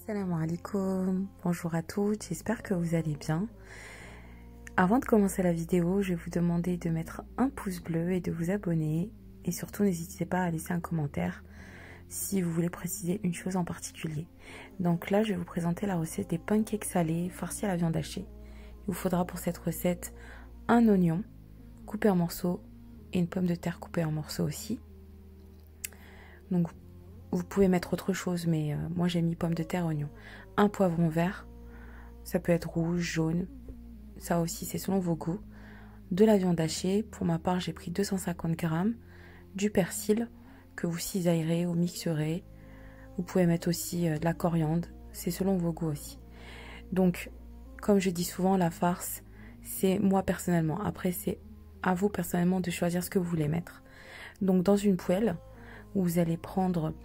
Salam alaikum, bonjour à toutes, j'espère que vous allez bien. Avant de commencer la vidéo, je vais vous demander de mettre un pouce bleu et de vous abonner. Et surtout, n'hésitez pas à laisser un commentaire si vous voulez préciser une chose en particulier. Donc là, je vais vous présenter la recette des pancakes salés farcis à la viande hachée. Il vous faudra pour cette recette un oignon coupé en morceaux et une pomme de terre coupée en morceaux aussi. Donc vous pouvez mettre autre chose, mais moi j'ai mis pomme de terre, oignon. Un poivron vert, ça peut être rouge, jaune, ça aussi c'est selon vos goûts. De la viande hachée, pour ma part j'ai pris 250 grammes. Du persil que vous cisaillerez ou mixerez. Vous pouvez mettre aussi de la coriandre, c'est selon vos goûts aussi. Donc comme je dis souvent, la farce c'est moi personnellement. Après c'est à vous personnellement de choisir ce que vous voulez mettre. Donc dans une poêle, vous allez prendre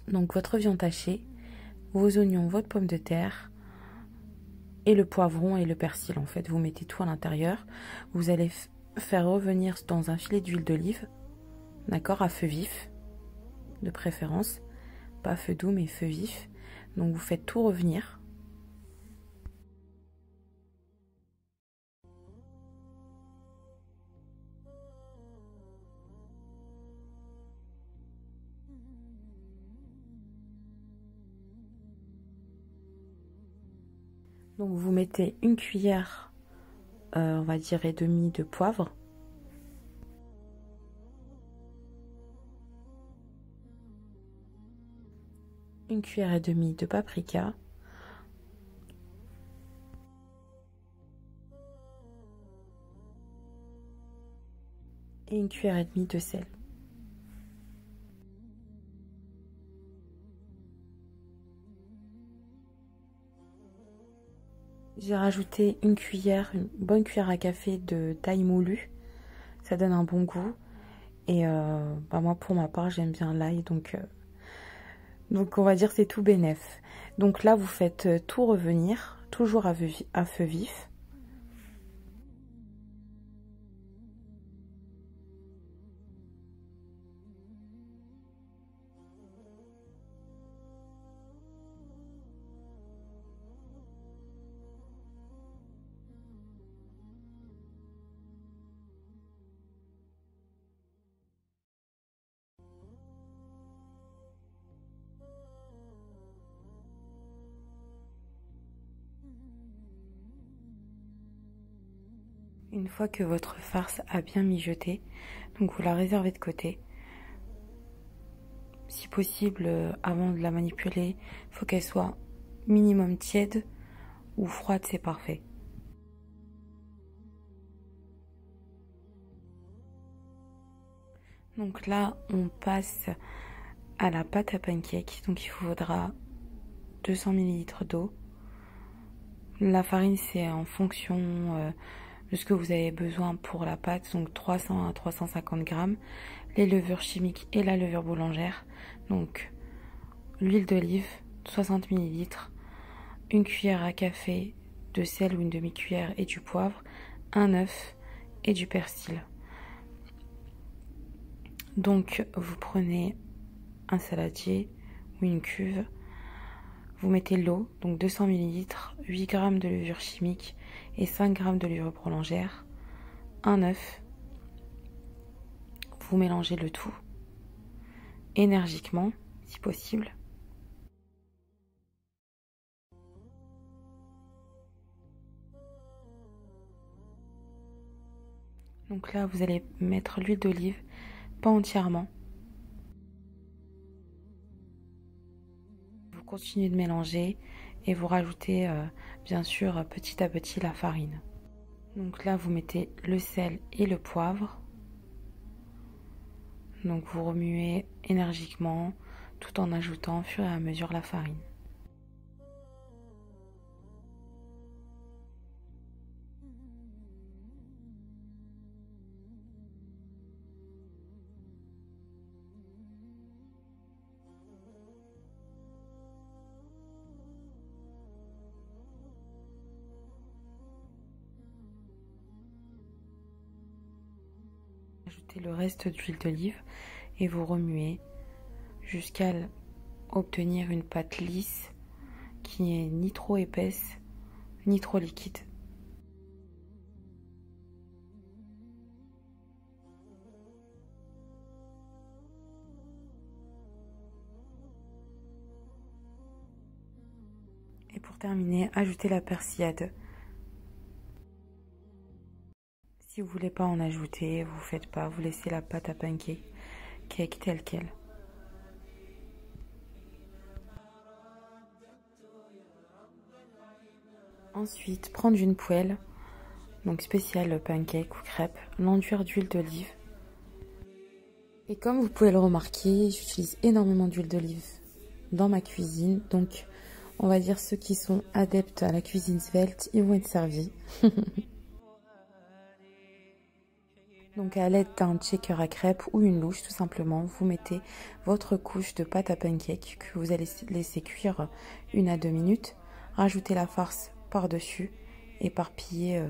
donc votre viande hachée, vos oignons, votre pomme de terre et le poivron et le persil. En fait, vous mettez tout à l'intérieur. Vous allez faire revenir dans un filet d'huile d'olive, d'accord, à feu vif, de préférence, pas feu doux mais feu vif. Donc vous faites tout revenir. Donc vous mettez une cuillère, on va dire et demie de poivre. Une cuillère et demie de paprika. Et une cuillère et demie de sel. J'ai rajouté une bonne cuillère à café de taille moulue. Ça donne un bon goût. Et moi, pour ma part, j'aime bien l'ail. Donc on va dire c'est tout bénef. Donc là, vous faites tout revenir, toujours à feu vif. Une fois que votre farce a bien mijoté, donc vous la réservez de côté. Si possible, avant de la manipuler, il faut qu'elle soit minimum tiède ou froide, c'est parfait. Donc là, on passe à la pâte à pancake. Donc il faudra 200 ml d'eau. La farine, c'est en fonction de ce que vous avez besoin pour la pâte, donc 300 à 350 grammes. Les levures chimiques et la levure boulangère. Donc l'huile d'olive, 60 ml. Une cuillère à café de sel ou une demi-cuillère et du poivre. Un œuf et du persil. Donc vous prenez un saladier ou une cuve. Vous mettez l'eau, donc 200 ml, 8 g de levure chimique et 5 g de levure boulangère, un œuf. Vous mélangez le tout énergiquement, si possible. Donc là, vous allez mettre l'huile d'olive, pas entièrement. Vous continuez de mélanger et vous rajoutez bien sûr petit à petit la farine. Donc là vous mettez le sel et le poivre. Donc vous remuez énergiquement tout en ajoutant au fur et à mesure la farine. Ajoutez le reste d'huile d'olive et vous remuez jusqu'à obtenir une pâte lisse qui est ni trop épaisse, ni trop liquide. Et pour terminer, ajoutez la persillade. Si vous voulez pas en ajouter, vous faites pas, vous laissez la pâte à pancake telle qu'elle. Ensuite, prendre une poêle, donc spéciale pancake ou crêpe, l'enduire d'huile d'olive. Et comme vous pouvez le remarquer, j'utilise énormément d'huile d'olive dans ma cuisine, donc on va dire ceux qui sont adeptes à la cuisine svelte, ils vont être servis. Donc à l'aide d'un shaker à crêpes ou une louche, tout simplement, vous mettez votre couche de pâte à pancake que vous allez laisser cuire 1 à 2 minutes. Rajoutez la farce par-dessus, éparpillez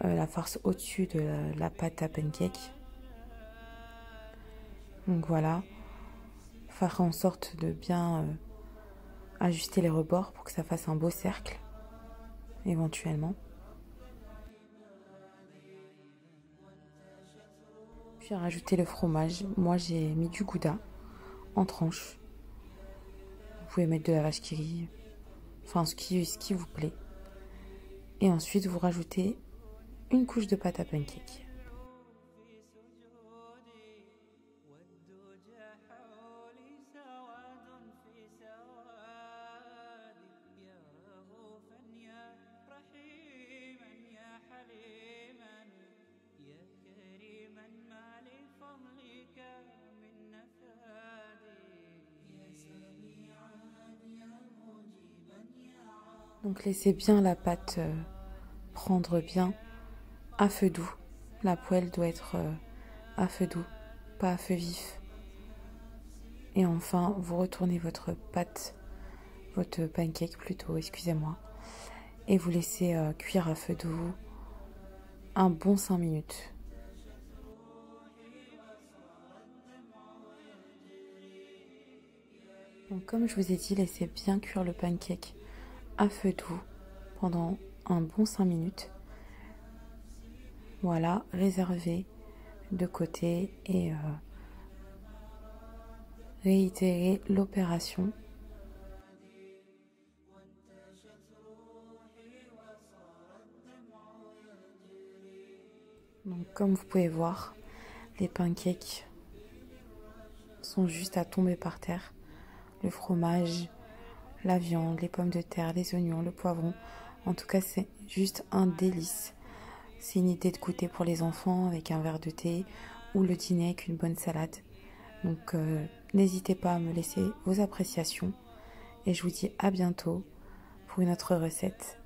la farce au-dessus de la pâte à pancake. Donc voilà, faire en sorte de bien ajuster les rebords pour que ça fasse un beau cercle, éventuellement. Puis rajouter le fromage. Moi j'ai mis du gouda en tranches. Vous pouvez mettre de la vache qui rit, enfin ce qui vous plaît. Et ensuite vous rajoutez une couche de pâte à pancake. Donc laissez bien la pâte prendre bien à feu doux. La poêle doit être à feu doux, pas à feu vif. Et enfin, vous retournez votre pâte, votre pancake plutôt, excusez-moi. Et vous laissez cuire à feu doux un bon 5 minutes. Donc comme je vous ai dit, laissez bien cuire le pancake à feu doux pendant un bon 5 minutes. Voilà, réservez de côté et réitérez l'opération. Donc comme vous pouvez voir, les pancakes sont juste à tomber par terre. Le fromage, la viande, les pommes de terre, les oignons, le poivron. En tout cas, c'est juste un délice. C'est une idée de goûter pour les enfants avec un verre de thé ou le dîner avec une bonne salade. Donc n'hésitez pas à me laisser vos appréciations et je vous dis à bientôt pour une autre recette.